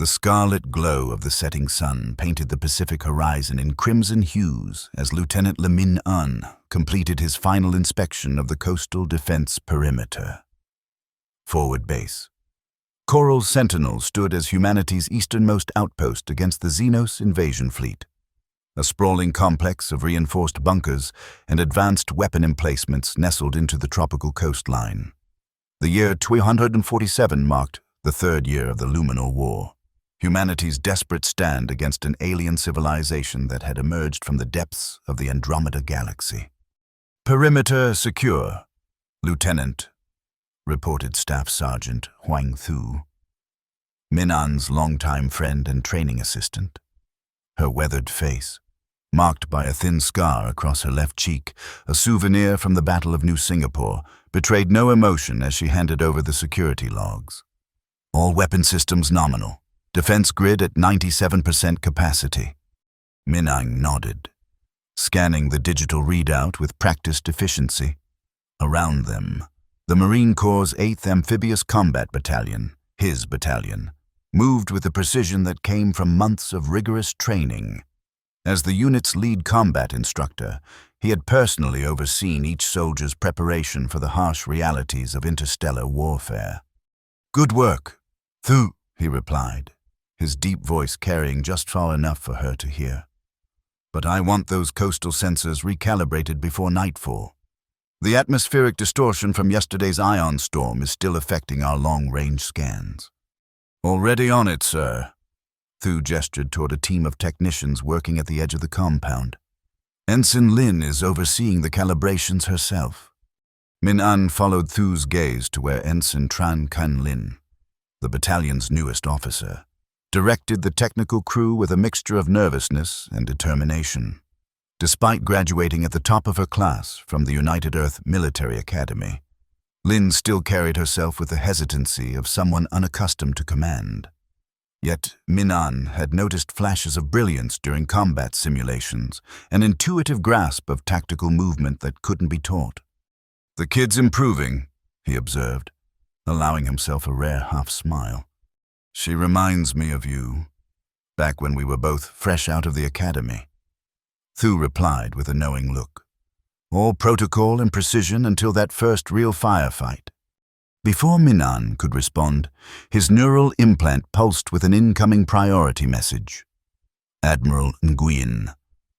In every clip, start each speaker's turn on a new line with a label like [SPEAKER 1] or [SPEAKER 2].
[SPEAKER 1] The scarlet glow of the setting sun painted the Pacific horizon in crimson hues as Lieutenant Min An completed his final inspection of the coastal defense perimeter. Forward base. Coral's Sentinel stood as humanity's easternmost outpost against the Xenos invasion fleet. A sprawling complex of reinforced bunkers and advanced weapon emplacements nestled into the tropical coastline. The year 247 marked the third year of the Luminal War, humanity's desperate stand against an alien civilization that had emerged from the depths of the Andromeda Galaxy. "Perimeter secure, Lieutenant," reported Staff Sergeant Huang Thu, Minan's longtime friend and training assistant. Her weathered face, marked by a thin scar across her left cheek, a souvenir from the Battle of New Singapore, betrayed no emotion as she handed over the security logs. "All weapon systems nominal. Defense grid at 97% capacity." Minang nodded, scanning the digital readout with practiced efficiency. Around them, the Marine Corps' 8th Amphibious Combat Battalion, his battalion, moved with a precision that came from months of rigorous training. As the unit's lead combat instructor, he had personally overseen each soldier's preparation for the harsh realities of interstellar warfare. "Good work, Thu," he replied, his deep voice carrying just far enough for her to hear. "But I want those coastal sensors recalibrated before nightfall. The atmospheric distortion from yesterday's ion storm is still affecting our long-range scans." "Already on it, sir." Thu gestured toward a team of technicians working at the edge of the compound. "Ensign Lin is overseeing the calibrations herself." Min An followed Thu's gaze to where Ensign Tran Kan Lin, the battalion's newest officer, directed the technical crew with a mixture of nervousness and determination. Despite graduating at the top of her class from the United Earth Military Academy, Lin still carried herself with the hesitancy of someone unaccustomed to command. Yet Minan had noticed flashes of brilliance during combat simulations, an intuitive grasp of tactical movement that couldn't be taught. "The kid's improving," he observed, allowing himself a rare half-smile. "She reminds me of you, back when we were both fresh out of the academy." Thu replied with a knowing look. "All protocol and precision until that first real firefight." Before Minan could respond, his neural implant pulsed with an incoming priority message. Admiral Nguyen,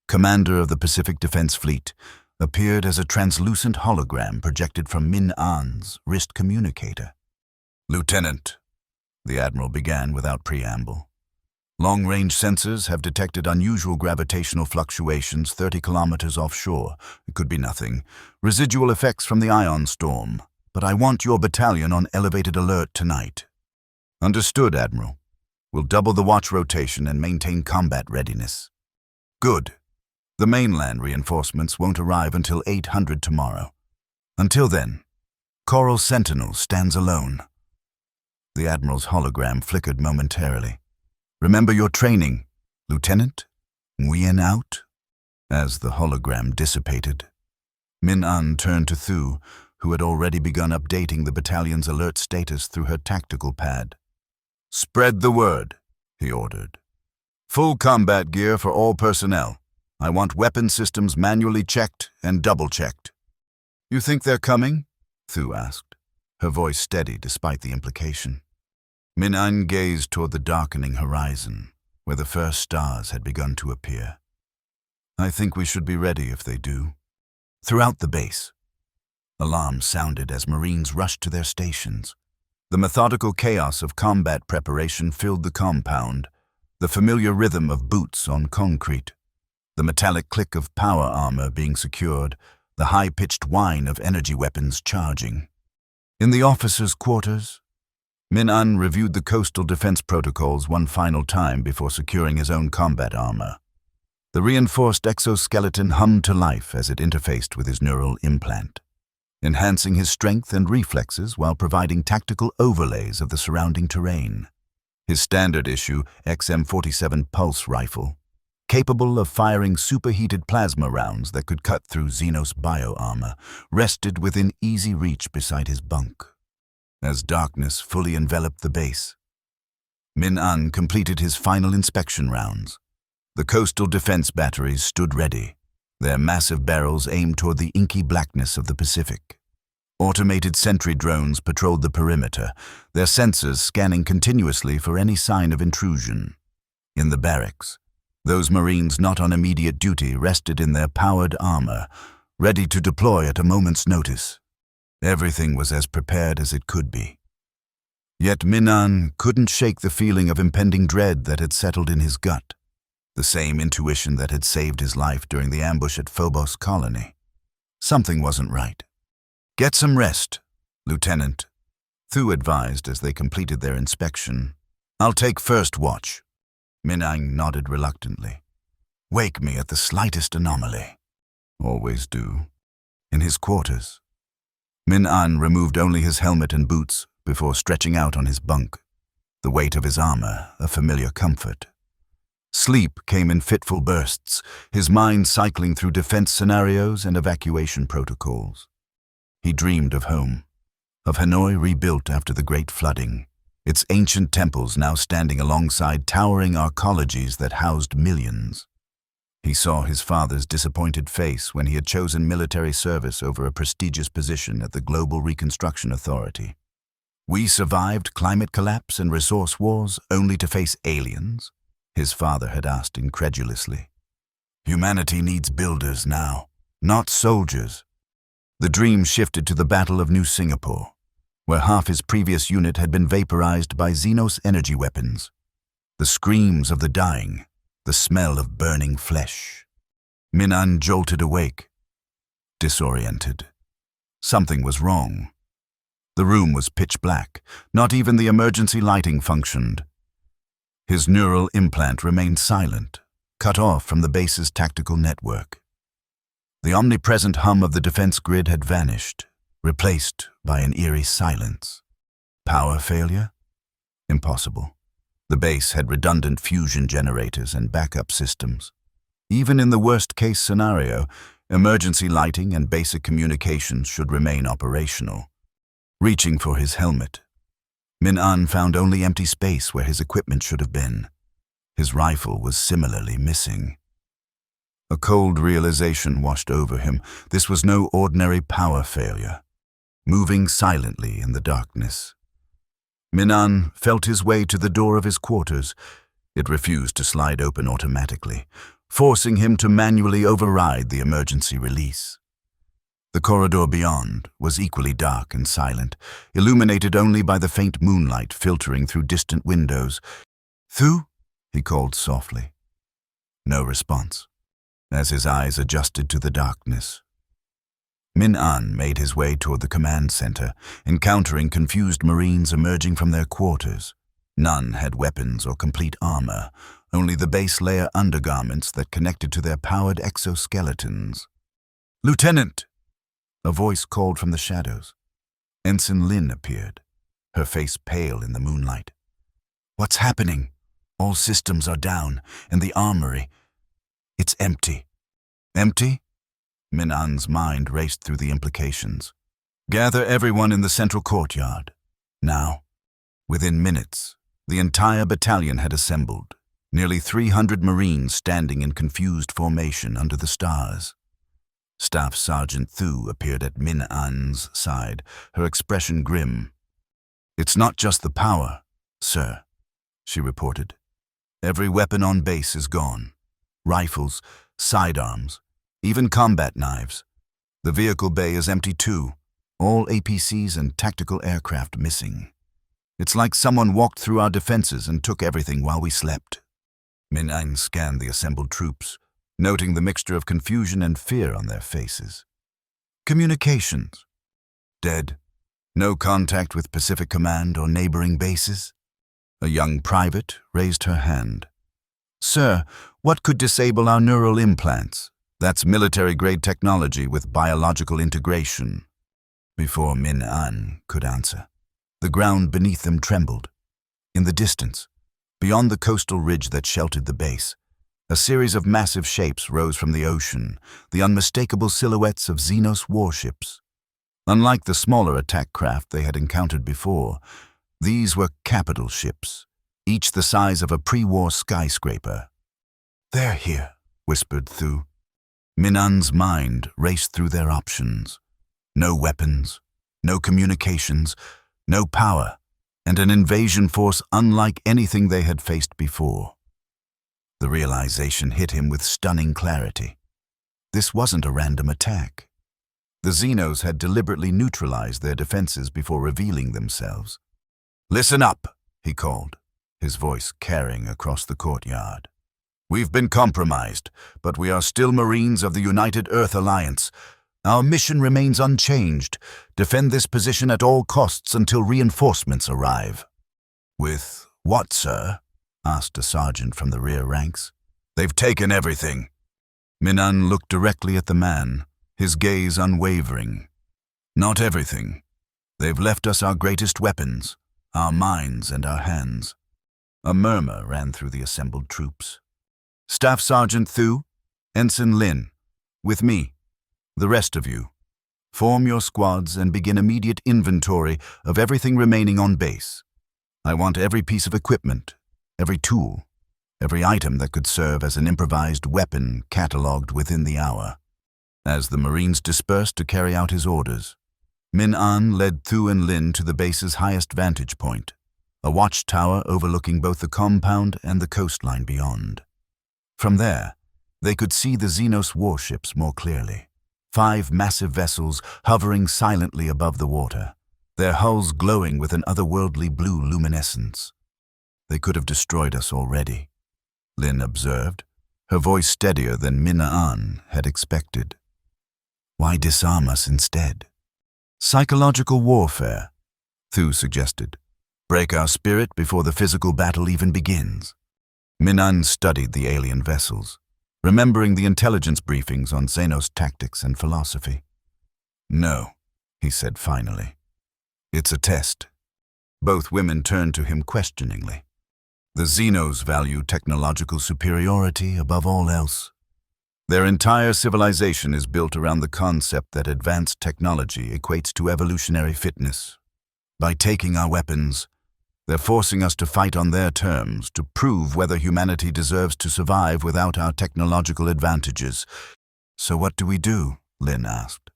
[SPEAKER 1] commander of the Pacific Defense Fleet, appeared as a translucent hologram projected from Min An's wrist communicator. "Lieutenant," the Admiral began without preamble, "long-range sensors have detected unusual gravitational fluctuations 30 kilometers offshore. It could be nothing. Residual effects from the ion storm. But I want your battalion on elevated alert tonight." "Understood, Admiral. We'll double the watch rotation and maintain combat readiness." "Good. The mainland reinforcements won't arrive until 800 tomorrow. Until then, Coral Sentinel stands alone." The Admiral's hologram flickered momentarily. "Remember your training, Lieutenant? Nguyen out?" As the hologram dissipated, Min An turned to Thu, who had already begun updating the battalion's alert status through her tactical pad. "Spread the word," he ordered. "Full combat gear for all personnel. I want weapon systems manually checked and double-checked." "You think they're coming?" Thu asked, her voice steady despite the implication. Min An gazed toward the darkening horizon, where the first stars had begun to appear. "I think we should be ready if they do." Throughout the base, alarms sounded as Marines rushed to their stations. The methodical chaos of combat preparation filled the compound, the familiar rhythm of boots on concrete, the metallic click of power armor being secured, the high-pitched whine of energy weapons charging. In the officers' quarters, Min An reviewed the coastal defense protocols one final time before securing his own combat armor. The reinforced exoskeleton hummed to life as it interfaced with his neural implant, enhancing his strength and reflexes while providing tactical overlays of the surrounding terrain. His standard-issue XM-47 pulse rifle, capable of firing superheated plasma rounds that could cut through Xenos bio-armor, rested within easy reach beside his bunk. As darkness fully enveloped the base, Min-an completed his final inspection rounds. The coastal defense batteries stood ready, their massive barrels aimed toward the inky blackness of the Pacific. Automated sentry drones patrolled the perimeter, their sensors scanning continuously for any sign of intrusion. In the barracks, those Marines not on immediate duty rested in their powered armor, ready to deploy at a moment's notice. Everything was as prepared as it could be. Yet Min-an couldn't shake the feeling of impending dread that had settled in his gut, the same intuition that had saved his life during the ambush at Phobos Colony. Something wasn't right. "Get some rest, Lieutenant," Thu advised as they completed their inspection. "I'll take first watch." Min-an nodded reluctantly. "Wake me at the slightest anomaly." "Always do." In his quarters, Min-an removed only his helmet and boots before stretching out on his bunk, the weight of his armor a familiar comfort. Sleep came in fitful bursts, his mind cycling through defense scenarios and evacuation protocols. He dreamed of home, of Hanoi rebuilt after the Great Flooding, its ancient temples now standing alongside towering arcologies that housed millions. He saw his father's disappointed face when he had chosen military service over a prestigious position at the Global Reconstruction Authority. "We survived climate collapse and resource wars only to face aliens?" his father had asked incredulously. "Humanity needs builders now, not soldiers." The dream shifted to the Battle of New Singapore, where half his previous unit had been vaporized by Xenos energy weapons. The screams of the dying, the smell of burning flesh. Min-an jolted awake, disoriented. Something was wrong. The room was pitch black. Not even the emergency lighting functioned. His neural implant remained silent, cut off from the base's tactical network. The omnipresent hum of the defense grid had vanished, replaced by an eerie silence. Power failure? Impossible. The base had redundant fusion generators and backup systems. Even in the worst-case scenario, emergency lighting and basic communications should remain operational. Reaching for his helmet, Min-an found only empty space where his equipment should have been. His rifle was similarly missing. A cold realization washed over him. This was no ordinary power failure. Moving silently in the darkness, Min-an felt his way to the door of his quarters. It refused to slide open automatically, forcing him to manually override the emergency release. The corridor beyond was equally dark and silent, illuminated only by the faint moonlight filtering through distant windows. "Thu?" he called softly. No response, as his eyes adjusted to the darkness. Min-an made his way toward the command center, encountering confused Marines emerging from their quarters. None had weapons or complete armor, only the base layer undergarments that connected to their powered exoskeletons. "Lieutenant!" A voice called from the shadows. Ensign Lin appeared, her face pale in the moonlight. "What's happening? All systems are down, and the armory, it's empty." "Empty?" Min-an's mind raced through the implications. "Gather everyone in the central courtyard. Now." Within minutes, the entire battalion had assembled, nearly 300 Marines standing in confused formation under the stars. Staff Sergeant Thu appeared at Min-an's side, her expression grim. "It's not just the power, sir," she reported. "Every weapon on base is gone. Rifles, sidearms, even combat knives. The vehicle bay is empty too, all APCs and tactical aircraft missing. It's like someone walked through our defenses and took everything while we slept." Min-an scanned the assembled troops, noting the mixture of confusion and fear on their faces. "Communications? Dead. No contact with Pacific Command or neighboring bases?" A young private raised her hand. "Sir, what could disable our neural implants? That's military-grade technology with biological integration." Before Min-an could answer, the ground beneath them trembled. In the distance, beyond the coastal ridge that sheltered the base, a series of massive shapes rose from the ocean, the unmistakable silhouettes of Xenos warships. Unlike the smaller attack craft they had encountered before, these were capital ships, each the size of a pre-war skyscraper. "They're here," whispered Thu. Minan's mind raced through their options. No weapons, no communications, no power, and an invasion force unlike anything they had faced before. The realization hit him with stunning clarity. This wasn't a random attack. The Xenos had deliberately neutralized their defenses before revealing themselves. "Listen up," he called, his voice carrying across the courtyard. "We've been compromised, but we are still Marines of the United Earth Alliance. Our mission remains unchanged. Defend this position at all costs until reinforcements arrive." "With what, sir?" asked a sergeant from the rear ranks. "They've taken everything." Minan looked directly at the man, his gaze unwavering. "Not everything. They've left us our greatest weapons, our minds and our hands." A murmur ran through the assembled troops. "Staff Sergeant Thu, Ensign Lin, with me, the rest of you, form your squads and begin immediate inventory of everything remaining on base. I want every piece of equipment, every tool, every item that could serve as an improvised weapon catalogued within the hour." As the Marines dispersed to carry out his orders, Min-An led Thu and Lin to the base's highest vantage point, a watchtower overlooking both the compound and the coastline beyond. From there, they could see the Xenos warships more clearly. 5 massive vessels hovering silently above the water, their hulls glowing with an otherworldly blue luminescence. "They could have destroyed us already," Lin observed, her voice steadier than Min-An had expected. "Why disarm us instead?" "Psychological warfare," Thu suggested. "Break our spirit before the physical battle even begins." Min-An studied the alien vessels, remembering the intelligence briefings on Xenos tactics and philosophy. "No," he said finally. "It's a test." Both women turned to him questioningly. "The Xenos value technological superiority above all else. Their entire civilization is built around the concept that advanced technology equates to evolutionary fitness. By taking our weapons, they're forcing us to fight on their terms to prove whether humanity deserves to survive without our technological advantages." "So what do we do?" Lin asked.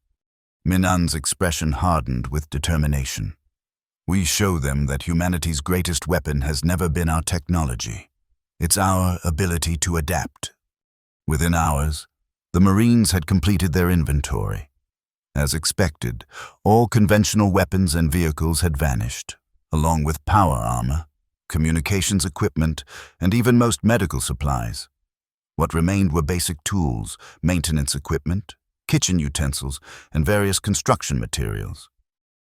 [SPEAKER 1] Minan's expression hardened with determination. "We show them that humanity's greatest weapon has never been our technology. It's our ability to adapt." Within hours, the Marines had completed their inventory. As expected, all conventional weapons and vehicles had vanished, along with power armor, communications equipment, and even most medical supplies. What remained were basic tools, maintenance equipment, kitchen utensils, and various construction materials.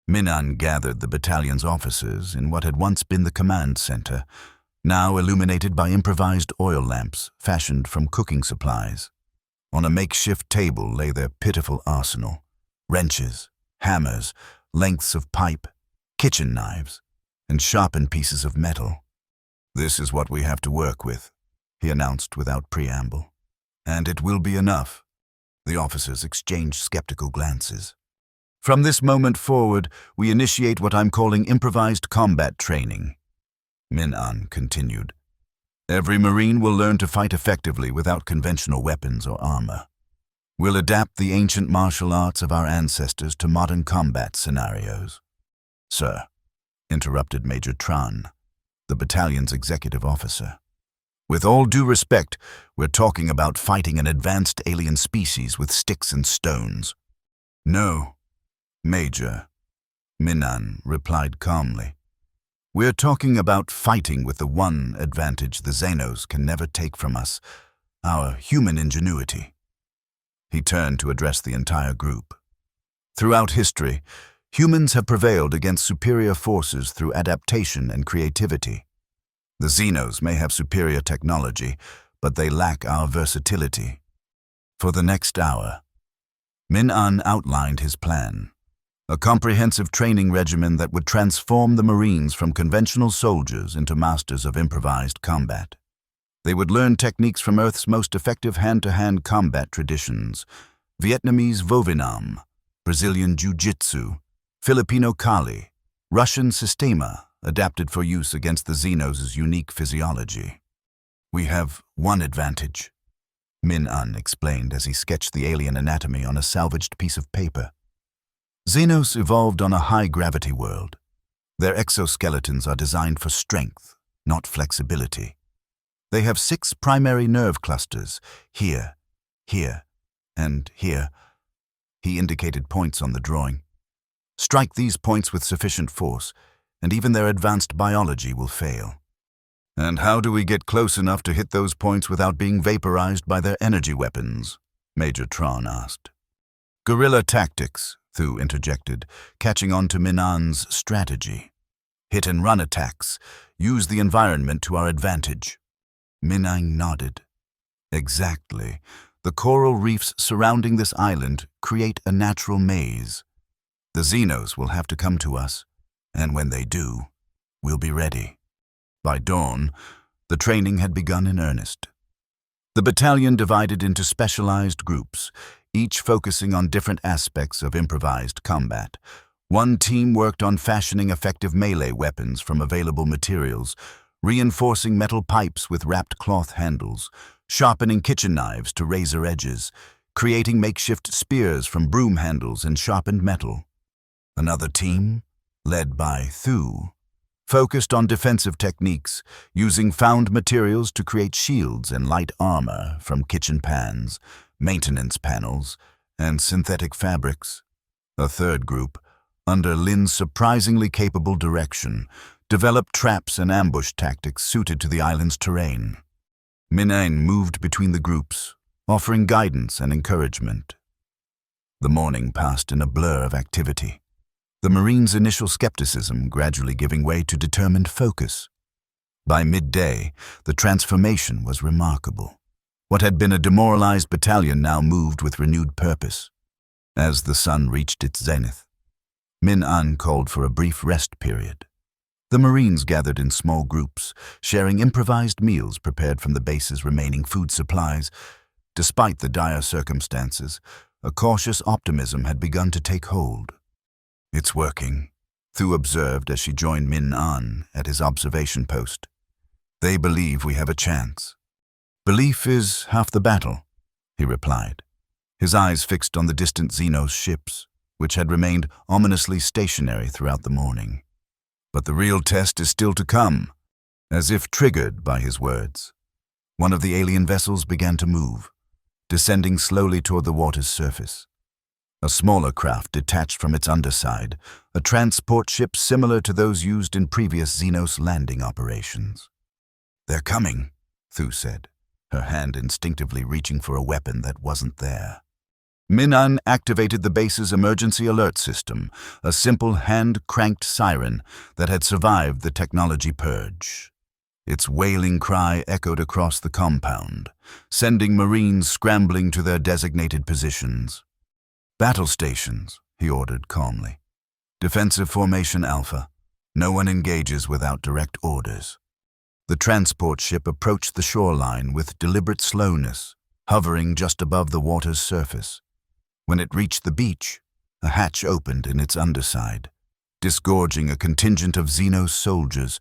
[SPEAKER 1] Minan gathered the battalion's officers in what had once been the command center, now illuminated by improvised oil lamps fashioned from cooking supplies. On a makeshift table lay their pitiful arsenal: wrenches, hammers, lengths of pipe, kitchen knives, and sharpened pieces of metal. "This is what we have to work with," he announced without preamble. "And it will be enough." The officers exchanged skeptical glances. "From this moment forward, we initiate what I'm calling improvised combat training," Min-An continued. "Every Marine will learn to fight effectively without conventional weapons or armor. We'll adapt the ancient martial arts of our ancestors to modern combat scenarios." "Sir," interrupted Major Tran, the battalion's executive officer, "with all due respect, we're talking about fighting an advanced alien species with sticks and stones." "No, Major," Min-An replied calmly. "We're talking about fighting with the one advantage the Xenos can never take from us, our human ingenuity." He turned to address the entire group. "Throughout history, humans have prevailed against superior forces through adaptation and creativity. The Xenos may have superior technology, but they lack our versatility." For the next hour, Min-An outlined his plan. A comprehensive training regimen that would transform the Marines from conventional soldiers into masters of improvised combat. They would learn techniques from Earth's most effective hand-to-hand combat traditions: Vietnamese Vovinam, Brazilian Jiu-Jitsu, Filipino Kali, Russian Sistema, adapted for use against the Xenos' unique physiology. "We have one advantage," Min-Un explained as he sketched the alien anatomy on a salvaged piece of paper. Xenos evolved on a high-gravity world. Their exoskeletons are designed for strength, not flexibility. They have 6 primary nerve clusters, here, here, and here. He indicated points on the drawing. Strike these points with sufficient force, and even their advanced biology will fail. "And how do we get close enough to hit those points without being vaporized by their energy weapons?" Major Tron asked. "Guerrilla tactics," Thu interjected, catching on to Min-Un's strategy. "Hit-and-run attacks. Use the environment to our advantage." Min-Un nodded. "Exactly. The coral reefs surrounding this island create a natural maze. The Xenos will have to come to us, and when they do, we'll be ready." By dawn, the training had begun in earnest. The battalion divided into specialized groups, each focusing on different aspects of improvised combat. One team worked on fashioning effective melee weapons from available materials, reinforcing metal pipes with wrapped cloth handles, sharpening kitchen knives to razor edges, creating makeshift spears from broom handles and sharpened metal. Another team, led by Thu, focused on defensive techniques, using found materials to create shields and light armor from kitchen pans, maintenance panels, and synthetic fabrics. A third group, under Lin's surprisingly capable direction, developed traps and ambush tactics suited to the island's terrain. Min-Un moved between the groups, offering guidance and encouragement. The morning passed in a blur of activity, the Marines' initial skepticism gradually giving way to determined focus. By midday, the transformation was remarkable. What had been a demoralized battalion now moved with renewed purpose. As the sun reached its zenith, Min-Un called for a brief rest period. The Marines gathered in small groups, sharing improvised meals prepared from the base's remaining food supplies. Despite the dire circumstances, a cautious optimism had begun to take hold. "It's working," Thu observed as she joined Min-Un at his observation post. "They believe we have a chance." "Belief is half the battle," he replied, his eyes fixed on the distant Xenos ships, which had remained ominously stationary throughout the morning. "But the real test is still to come." As if triggered by his words, one of the alien vessels began to move, descending slowly toward the water's surface. A smaller craft detached from its underside, a transport ship similar to those used in previous Xenos landing operations. "They're coming," Thu said, her hand instinctively reaching for a weapon that wasn't there. Min-Un activated the base's emergency alert system, a simple hand-cranked siren that had survived the technology purge. Its wailing cry echoed across the compound, sending Marines scrambling to their designated positions. "Battle stations," he ordered calmly. "Defensive formation Alpha. No one engages without direct orders." The transport ship approached the shoreline with deliberate slowness, hovering just above the water's surface. When it reached the beach, a hatch opened in its underside, disgorging a contingent of Xenos soldiers,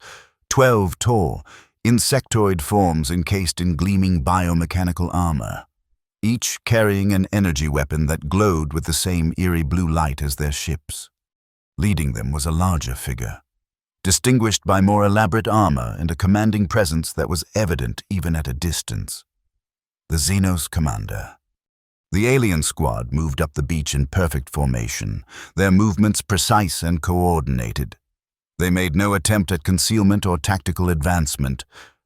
[SPEAKER 1] 12 tall, insectoid forms encased in gleaming biomechanical armor, each carrying an energy weapon that glowed with the same eerie blue light as their ships. Leading them was a larger figure, distinguished by more elaborate armor and a commanding presence that was evident even at a distance. The Xenos commander. The alien squad moved up the beach in perfect formation, their movements precise and coordinated. They made no attempt at concealment or tactical advancement.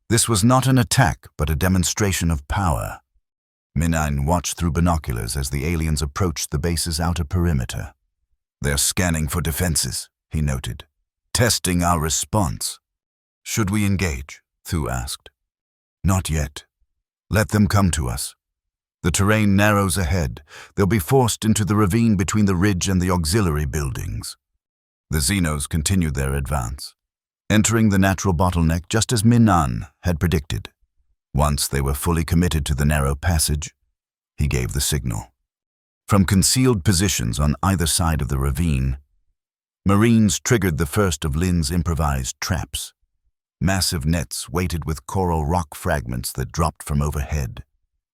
[SPEAKER 1] This was not an attack, but a demonstration of power. Min-Un watched through binoculars as the aliens approached the base's outer perimeter. "They're scanning for defenses," he noted. "Testing our response." "Should we engage?" Thu asked. "Not yet. Let them come to us. The terrain narrows ahead. They'll be forced into the ravine between the ridge and the auxiliary buildings." The Xenos continued their advance, entering the natural bottleneck just as Min-Un had predicted. Once they were fully committed to the narrow passage, he gave the signal. From concealed positions on either side of the ravine, Marines triggered the first of Lin's improvised traps. Massive nets weighted with coral rock fragments that dropped from overhead,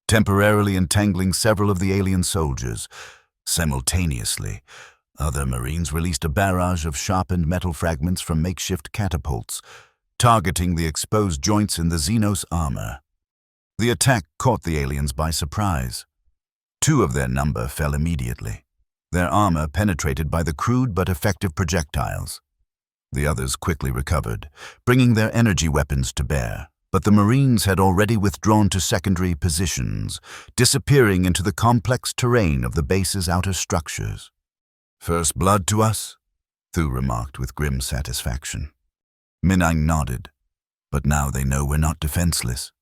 [SPEAKER 1] temporarily entangling several of the alien soldiers. Simultaneously, other Marines released a barrage of sharpened metal fragments from makeshift catapults, targeting the exposed joints in the Xenos armor. The attack caught the aliens by surprise. 2 of their number fell immediately, their armor penetrated by the crude but effective projectiles. The others quickly recovered, bringing their energy weapons to bear, but the Marines had already withdrawn to secondary positions, disappearing into the complex terrain of the base's outer structures. "First blood to us?" Thu remarked with grim satisfaction. Minang nodded. "But now they know we're not defenseless.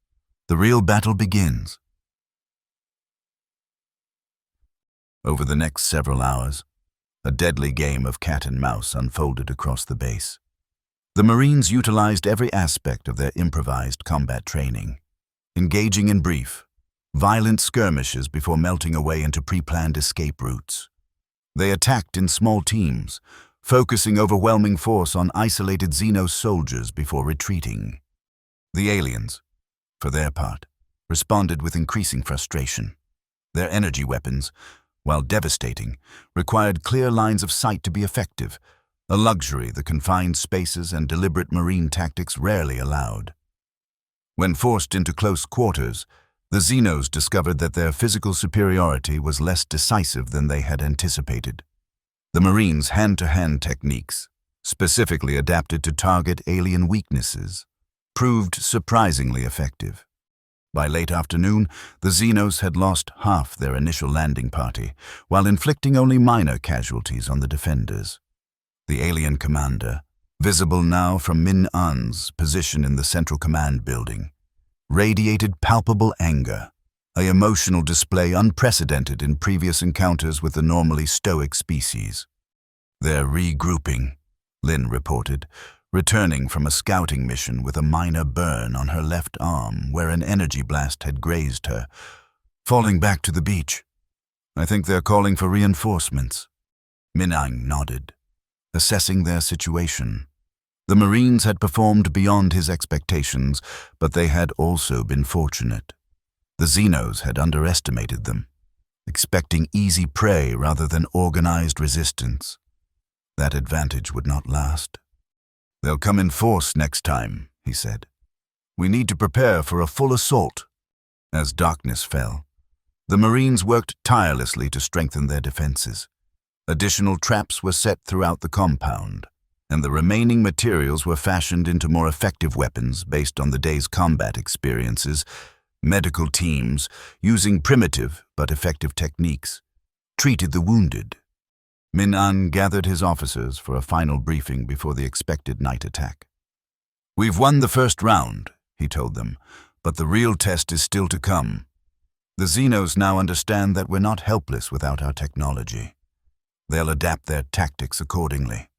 [SPEAKER 1] The real battle begins." Over the next several hours, a deadly game of cat and mouse unfolded across the base. The Marines utilized every aspect of their improvised combat training, engaging in brief, violent skirmishes before melting away into pre-planned escape routes. They attacked in small teams, focusing overwhelming force on isolated Xenos soldiers before retreating. The aliens, for their part, responded with increasing frustration. Their energy weapons, while devastating, required clear lines of sight to be effective, a luxury the confined spaces and deliberate Marine tactics rarely allowed. When forced into close quarters, the Xenos discovered that their physical superiority was less decisive than they had anticipated. The Marines' hand-to-hand techniques, specifically adapted to target alien weaknesses, proved surprisingly effective. By late afternoon, the Xenos had lost half their initial landing party, while inflicting only minor casualties on the defenders. The alien commander, visible now from Min An's position in the Central Command building, radiated palpable anger, an emotional display unprecedented in previous encounters with the normally stoic species. "They're regrouping," Lin reported, returning from a scouting mission with a minor burn on her left arm where an energy blast had grazed her. "Falling back to the beach. I think they're calling for reinforcements." Minang nodded, assessing their situation. The Marines had performed beyond his expectations, but they had also been fortunate. The Xenos had underestimated them, expecting easy prey rather than organized resistance. That advantage would not last. "They'll come in force next time," he said. "We need to prepare for a full assault." As darkness fell, the Marines worked tirelessly to strengthen their defenses. Additional traps were set throughout the compound, and the remaining materials were fashioned into more effective weapons based on the day's combat experiences. Medical teams, using primitive but effective techniques, treated the wounded. Min An gathered his officers for a final briefing before the expected night attack. "We've won the first round," he told them, "but the real test is still to come. The Xenos now understand that we're not helpless without our technology. They'll adapt their tactics accordingly.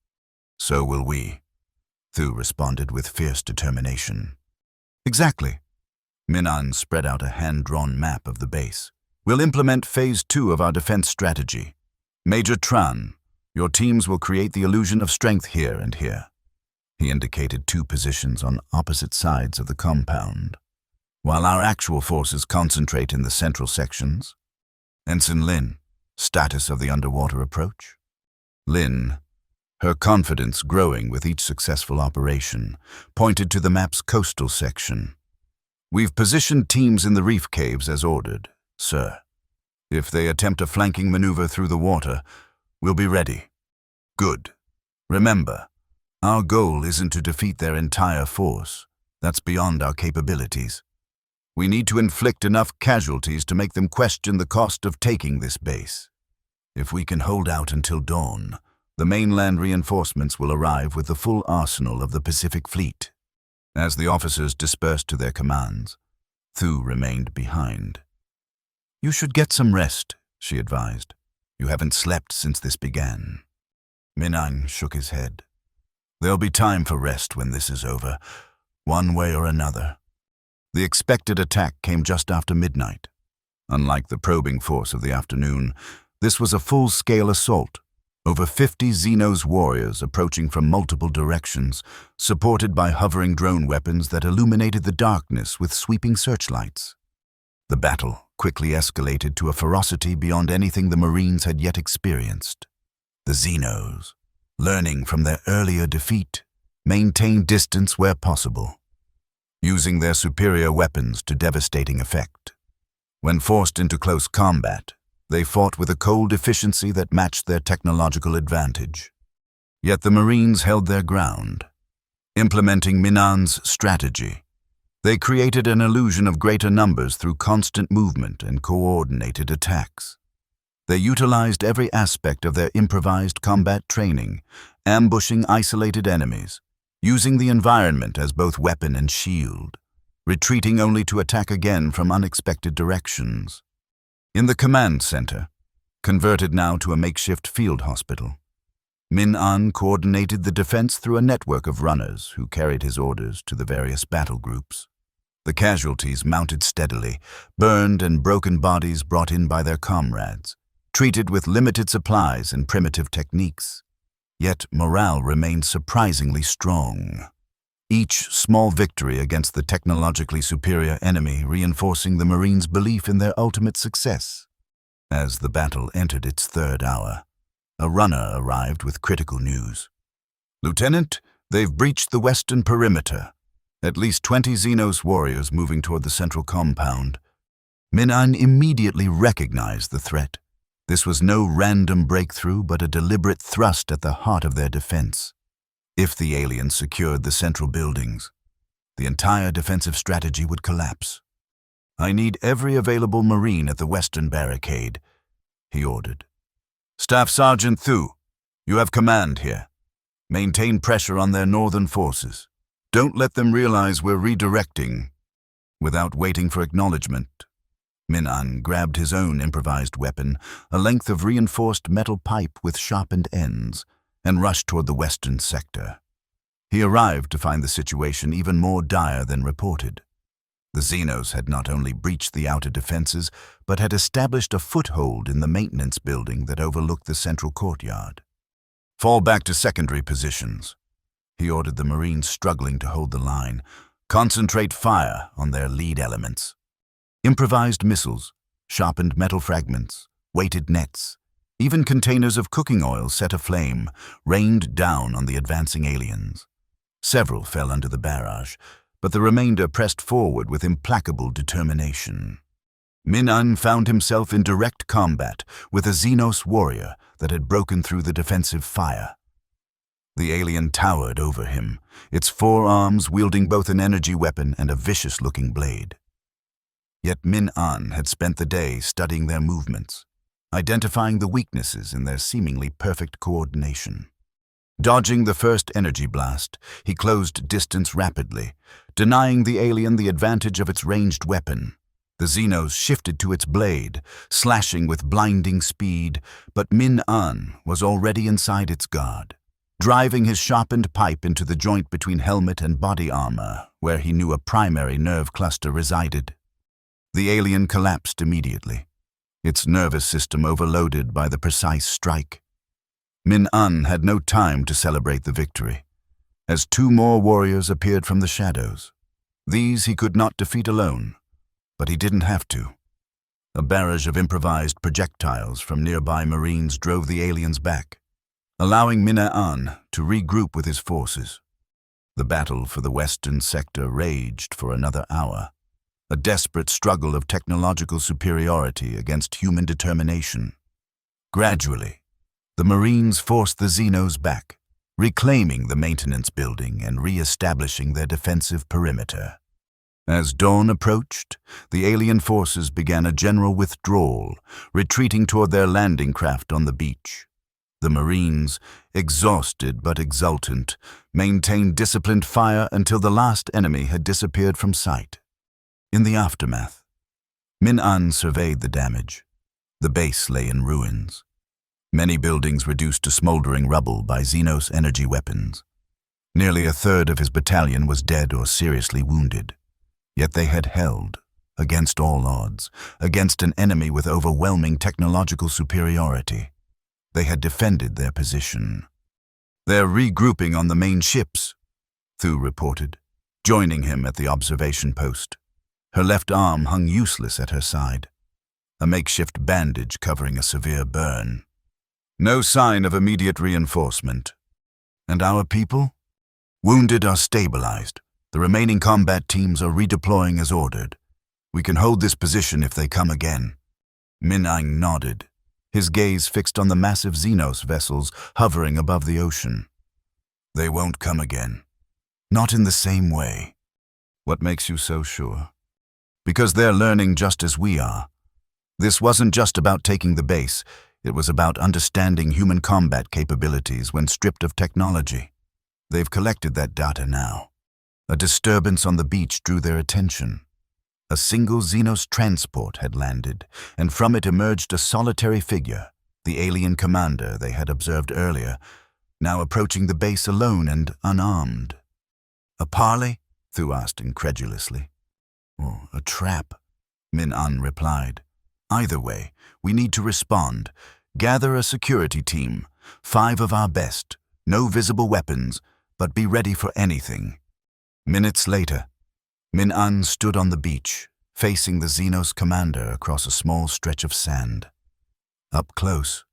[SPEAKER 1] So will we," Thu responded with fierce determination. "Exactly." Minan spread out a hand-drawn map of the base. "We'll implement Phase 2 of our defense strategy. Major Tran, your teams will create the illusion of strength here and here." He indicated 2 positions on opposite sides of the compound, while our actual forces concentrate in the central sections. "Ensign Lin, status of the underwater approach?" Lin, her confidence growing with each successful operation, pointed to the map's coastal section. "We've positioned teams in the reef caves as ordered, sir. If they attempt a flanking maneuver through the water, we'll be ready." "Good. Remember, our goal isn't to defeat their entire force. That's beyond our capabilities. We need to inflict enough casualties to make them question the cost of taking this base. If we can hold out until dawn, the mainland reinforcements will arrive with the full arsenal of the Pacific Fleet." As the officers dispersed to their commands, Thu remained behind. "You should get some rest," she advised. "You haven't slept since this began." Minang shook his head. "There'll be time for rest when this is over, one way or another." The expected attack came just after midnight. Unlike the probing force of the afternoon, this was a full-scale assault, Over 50 Xenos warriors approaching from multiple directions, supported by hovering drone weapons that illuminated the darkness with sweeping searchlights. The battle quickly escalated to a ferocity beyond anything the Marines had yet experienced. The Xenos, learning from their earlier defeat, maintained distance where possible, using their superior weapons to devastating effect. When forced into close combat, they fought with a cold efficiency that matched their technological advantage. Yet the Marines held their ground. Implementing Minan's strategy, they created an illusion of greater numbers through constant movement and coordinated attacks. They utilized every aspect of their improvised combat training, ambushing isolated enemies, using the environment as both weapon and shield, retreating only to attack again from unexpected directions. In the command center, converted now to a makeshift field hospital, Min-An coordinated the defense through a network of runners who carried his orders to the various battle groups. The casualties mounted steadily, burned and broken bodies brought in by their comrades, treated with limited supplies and primitive techniques. Yet morale remained surprisingly strong. Each small victory against the technologically superior enemy reinforcing the Marines' belief in their ultimate success. As the battle entered its third hour, a runner arrived with critical news. "Lieutenant, they've breached the western perimeter. At least 20 Xenos warriors moving toward the central compound." Min-An immediately recognized the threat. This was no random breakthrough, but a deliberate thrust at the heart of their defense. If the aliens secured the central buildings, the entire defensive strategy would collapse. "I need every available Marine at the western barricade," he ordered. "Staff Sergeant Thu, you have command here. Maintain pressure on their northern forces. Don't let them realize we're redirecting." Without waiting for acknowledgement, Min-An grabbed his own improvised weapon, a length of reinforced metal pipe with sharpened ends, and rushed toward the western sector. He arrived to find the situation even more dire than reported. The Xenos had not only breached the outer defenses, but had established a foothold in the maintenance building that overlooked the central courtyard. "Fall back to secondary positions," he ordered the Marines struggling to hold the line. "Concentrate fire on their lead elements." Improvised missiles, sharpened metal fragments, weighted nets, even containers of cooking oil set aflame, rained down on the advancing aliens. Several fell under the barrage, but the remainder pressed forward with implacable determination. Min-An found himself in direct combat with a Xenos warrior that had broken through the defensive fire. The alien towered over him, its forearms wielding both an energy weapon and a vicious-looking blade. Yet Min-An had spent the day studying their movements, identifying the weaknesses in their seemingly perfect coordination. Dodging the first energy blast, he closed distance rapidly, denying the alien the advantage of its ranged weapon. The Xenos shifted to its blade, slashing with blinding speed, but Min-An was already inside its guard, driving his sharpened pipe into the joint between helmet and body armor, where he knew a primary nerve cluster resided. The alien collapsed immediately, its nervous system overloaded by the precise strike. Min-An had no time to celebrate the victory, as two more warriors appeared from the shadows. These he could not defeat alone, but he didn't have to. A barrage of improvised projectiles from nearby Marines drove the aliens back, allowing Min-An to regroup with his forces. The battle for the western sector raged for another hour, a desperate struggle of technological superiority against human determination. Gradually, the Marines forced the Xenos back, reclaiming the maintenance building and re-establishing their defensive perimeter. As dawn approached, the alien forces began a general withdrawal, retreating toward their landing craft on the beach. The Marines, exhausted but exultant, maintained disciplined fire until the last enemy had disappeared from sight. In the aftermath, Min-An surveyed the damage. The base lay in ruins, many buildings reduced to smoldering rubble by Xenos energy weapons. Nearly a third of his battalion was dead or seriously wounded. Yet they had held, against all odds, against an enemy with overwhelming technological superiority. They had defended their position. "They're regrouping on the main ships," Thu reported, joining him at the observation post. Her left arm hung useless at her side, a makeshift bandage covering a severe burn. "No sign of immediate reinforcement. And our people? Wounded are stabilized. The remaining combat teams are redeploying as ordered. We can hold this position if they come again." Min-Ang nodded, his gaze fixed on the massive Xenos vessels hovering above the ocean. "They won't come again. Not in the same way." "What makes you so sure?" "Because they're learning just as we are. This wasn't just about taking the base. It was about understanding human combat capabilities when stripped of technology. They've collected that data now. A disturbance on the beach drew their attention. A single Xenos transport had landed, and from it emerged a solitary figure, the alien commander they had observed earlier, now approaching the base alone and unarmed. "A parley?" Thu asked incredulously. "Or a trap?" Min-An replied. "Either way, we need to respond. Gather a security team, 5 of our best, no visible weapons, but be ready for anything." Minutes later, Min-An stood on the beach, facing the Xenos commander across a small stretch of sand. Up close,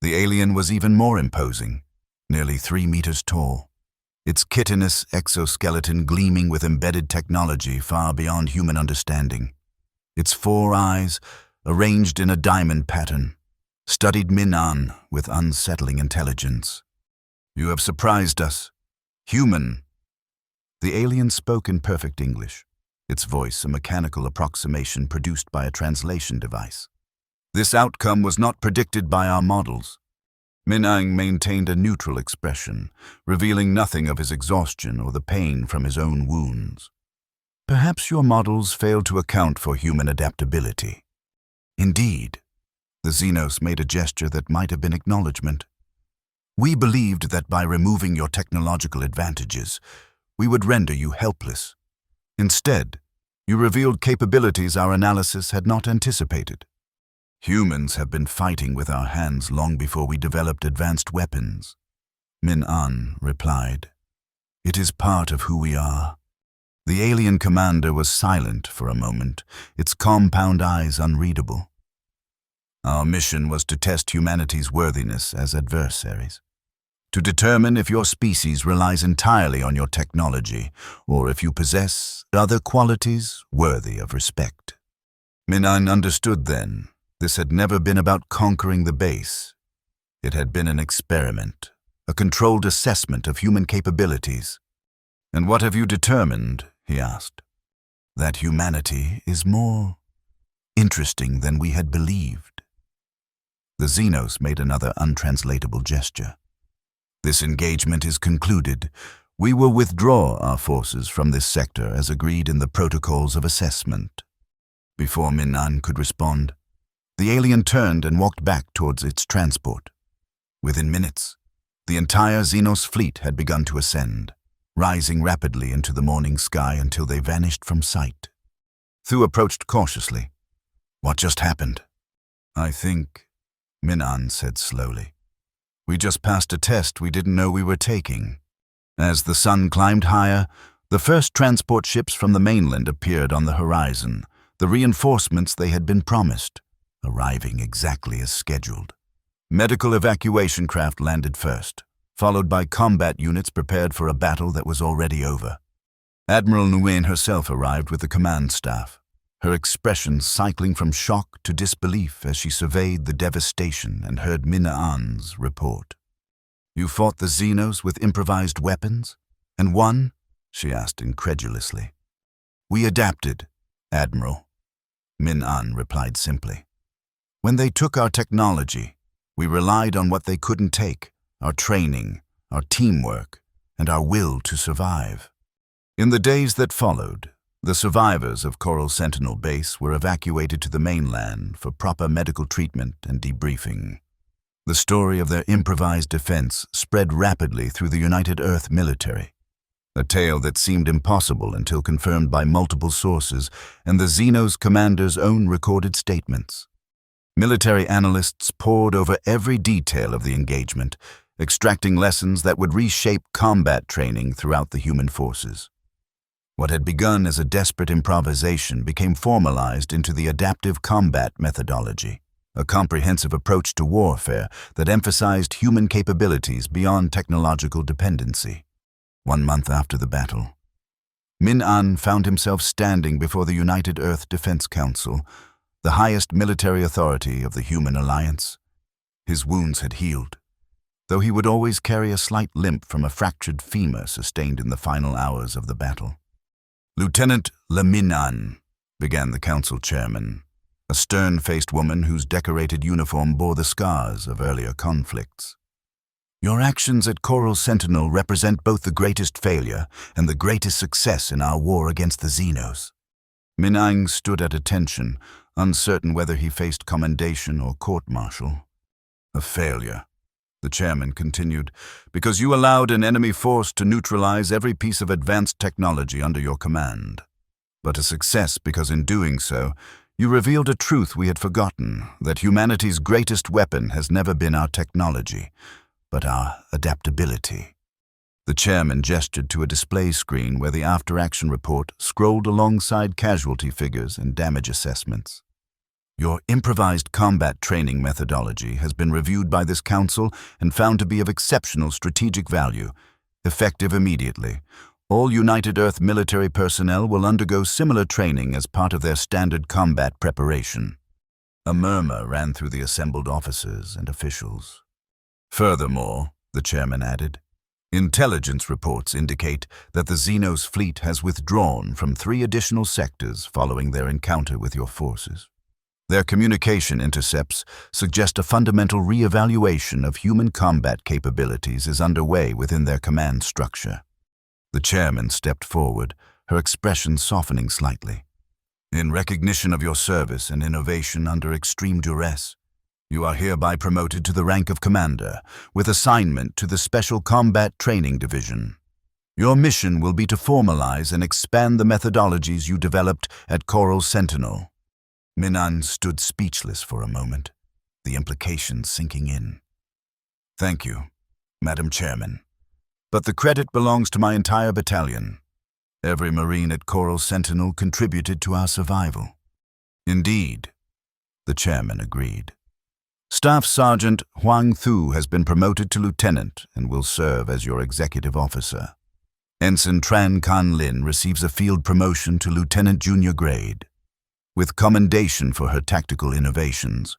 [SPEAKER 1] the alien was even more imposing, nearly 3 meters tall, its chitinous exoskeleton gleaming with embedded technology far beyond human understanding. Its 4 eyes, arranged in a diamond pattern, studied Min-An with unsettling intelligence. "You have surprised us. Human." The alien spoke in perfect English, its voice a mechanical approximation produced by a translation device. "This outcome was not predicted by our models." Min-Ang maintained a neutral expression, revealing nothing of his exhaustion or the pain from his own wounds. "Perhaps your models failed to account for human adaptability." "Indeed." The Xenos made a gesture that might have been acknowledgement. "We believed that by removing your technological advantages, we would render you helpless. Instead, you revealed capabilities our analysis had not anticipated. Humans have been fighting with our hands long before we developed advanced weapons." Min-An replied. "It is part of who we are." The alien commander was silent for a moment, its compound eyes unreadable. "Our mission was to test humanity's worthiness as adversaries. To determine if your species relies entirely on your technology, or if you possess other qualities worthy of respect." Min-An understood then. This had never been about conquering the base. It had been an experiment, a controlled assessment of human capabilities. "And what have you determined?" he asked. "That humanity is more interesting than we had believed." The Xenos made another untranslatable gesture. "This engagement is concluded. We will withdraw our forces from this sector as agreed in the protocols of assessment." Before Min-An could respond, the alien turned and walked back towards its transport. Within minutes, the entire Xenos fleet had begun to ascend, rising rapidly into the morning sky until they vanished from sight. Thu approached cautiously. "What just happened?" "I think," Min-An said slowly, "we just passed a test we didn't know we were taking." As the sun climbed higher, the first transport ships from the mainland appeared on the horizon, the reinforcements they had been promised, arriving exactly as scheduled. Medical evacuation craft landed first, followed by combat units prepared for a battle that was already over. Admiral Nguyen herself arrived with the command staff, her expression cycling from shock to disbelief as she surveyed the devastation and heard Min-An's report. "You fought the Xenos with improvised weapons? And won?" she asked incredulously. "We adapted, Admiral," Min-An replied simply. "When they took our technology, we relied on what they couldn't take, our training, our teamwork, and our will to survive." In the days that followed, the survivors of Coral Sentinel Base were evacuated to the mainland for proper medical treatment and debriefing. The story of their improvised defense spread rapidly through the United Earth military, a tale that seemed impossible until confirmed by multiple sources and the Xenos commander's own recorded statements. Military analysts pored over every detail of the engagement, extracting lessons that would reshape combat training throughout the human forces. What had begun as a desperate improvisation became formalized into the adaptive combat methodology, a comprehensive approach to warfare that emphasized human capabilities beyond technological dependency. 1 month after the battle, Min-An found himself standing before the United Earth Defense Council, the highest military authority of the human alliance. His wounds had healed, though he would always carry a slight limp from a fractured femur sustained in the final hours of the battle. "Lieutenant Min-An," began the council chairman, a stern-faced woman whose decorated uniform bore the scars of earlier conflicts. "Your actions at Coral Sentinel represent both the greatest failure and the greatest success in our war against the Xenos." Min-An stood at attention, uncertain whether he faced commendation or court-martial. "A failure," the chairman continued, "because you allowed an enemy force to neutralize every piece of advanced technology under your command. But a success because in doing so, you revealed a truth we had forgotten, that humanity's greatest weapon has never been our technology, but our adaptability." The chairman gestured to a display screen where the after-action report scrolled alongside casualty figures and damage assessments. "Your improvised combat training methodology has been reviewed by this council and found to be of exceptional strategic value, effective immediately. All United Earth military personnel will undergo similar training as part of their standard combat preparation." A murmur ran through the assembled officers and officials. "Furthermore," the chairman added, "intelligence reports indicate that the Xenos fleet has withdrawn from 3 additional sectors following their encounter with your forces. Their communication intercepts suggest a fundamental re-evaluation of human combat capabilities is underway within their command structure." The chairman stepped forward, her expression softening slightly. "In recognition of your service and innovation under extreme duress, you are hereby promoted to the rank of commander, with assignment to the Special Combat Training Division. Your mission will be to formalize and expand the methodologies you developed at Coral Sentinel." Min-An stood speechless for a moment, the implications sinking in. "Thank you, Madam Chairman. But the credit belongs to my entire battalion. Every Marine at Coral Sentinel contributed to our survival." "Indeed," the chairman agreed. "Staff Sergeant Huang Thu has been promoted to lieutenant and will serve as your executive officer. Ensign Tran Kan Lin receives a field promotion to lieutenant junior grade, with commendation for her tactical innovations.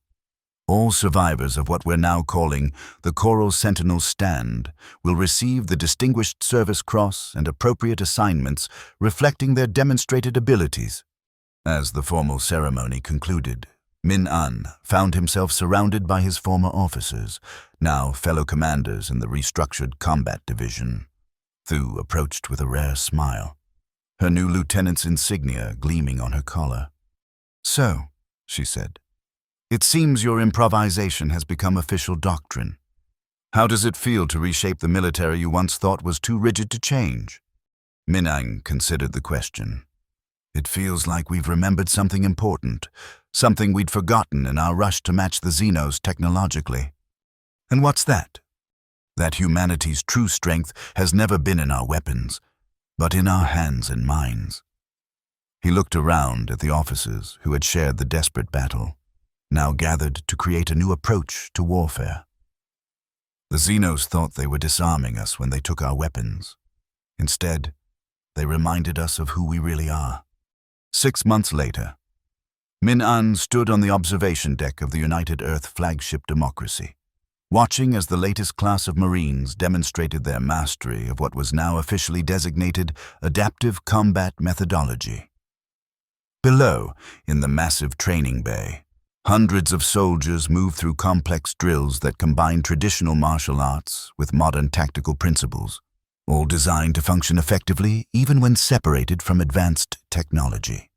[SPEAKER 1] All survivors of what we're now calling the Coral Sentinel Stand will receive the Distinguished Service Cross and appropriate assignments reflecting their demonstrated abilities." As the formal ceremony concluded, Min-An found himself surrounded by his former officers, now fellow commanders in the restructured combat division. Thu approached with a rare smile, her new lieutenant's insignia gleaming on her collar. "So," she said, "it seems your improvisation has become official doctrine. How does it feel to reshape the military you once thought was too rigid to change?" Min-An considered the question. "It feels like we've remembered something important, something we'd forgotten in our rush to match the Xenos technologically." "And what's that?" "That humanity's true strength has never been in our weapons, but in our hands and minds." He looked around at the officers who had shared the desperate battle, now gathered to create a new approach to warfare. "The Xenos thought they were disarming us when they took our weapons. Instead, they reminded us of who we really are." 6 months later, Min-An stood on the observation deck of the United Earth flagship Democracy, watching as the latest class of Marines demonstrated their mastery of what was now officially designated adaptive combat methodology. Below, in the massive training bay, hundreds of soldiers moved through complex drills that combine traditional martial arts with modern tactical principles, all designed to function effectively even when separated from advanced technology.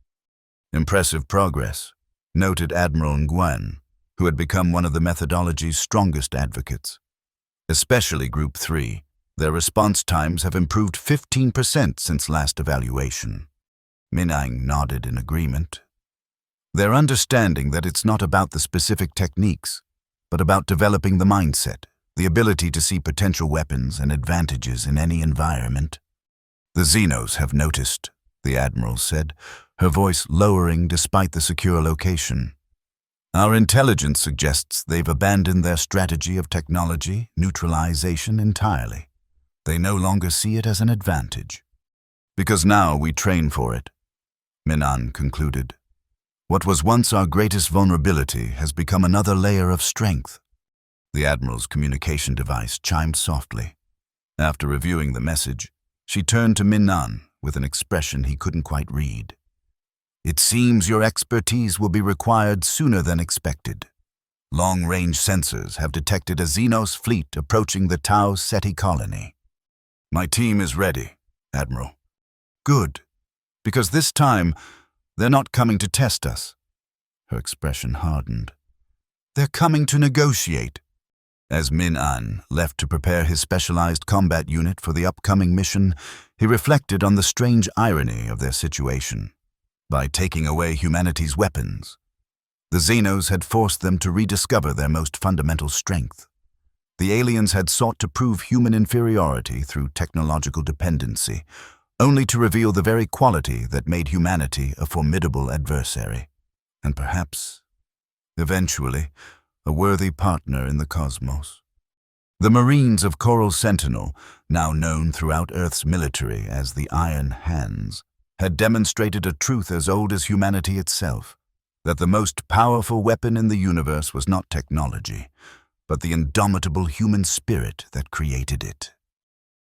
[SPEAKER 1] "Impressive progress," noted Admiral Nguyen, who had become one of the methodology's strongest advocates. "Especially Group 3, their response times have improved 15% since last evaluation." Min-An nodded in agreement. They're understanding that it's not about the specific techniques, but about developing the mindset, the ability to see potential weapons and advantages in any environment. The Xenos have noticed, the Admiral said, her voice lowering despite the secure location. Our intelligence suggests they've abandoned their strategy of technology neutralization entirely. They no longer see it as an advantage. Because now we train for it, Minan concluded. What was once our greatest vulnerability has become another layer of strength. The Admiral's communication device chimed softly. After reviewing the message, she turned to Minan with an expression he couldn't quite read. It seems your expertise will be required sooner than expected. Long-range sensors have detected a Xenos fleet approaching the Tau Ceti colony. My team is ready, Admiral. Good, because this time they're not coming to test us. Her expression hardened. They're coming to negotiate. As Min-An left to prepare his specialized combat unit for the upcoming mission, he reflected on the strange irony of their situation. By taking away humanity's weapons, the Xenos had forced them to rediscover their most fundamental strength. The aliens had sought to prove human inferiority through technological dependency, only to reveal the very quality that made humanity a formidable adversary, and perhaps, eventually, a worthy partner in the cosmos. The Marines of Coral Sentinel, now known throughout Earth's military as the Iron Hands, had demonstrated a truth as old as humanity itself, that the most powerful weapon in the universe was not technology, but the indomitable human spirit that created it.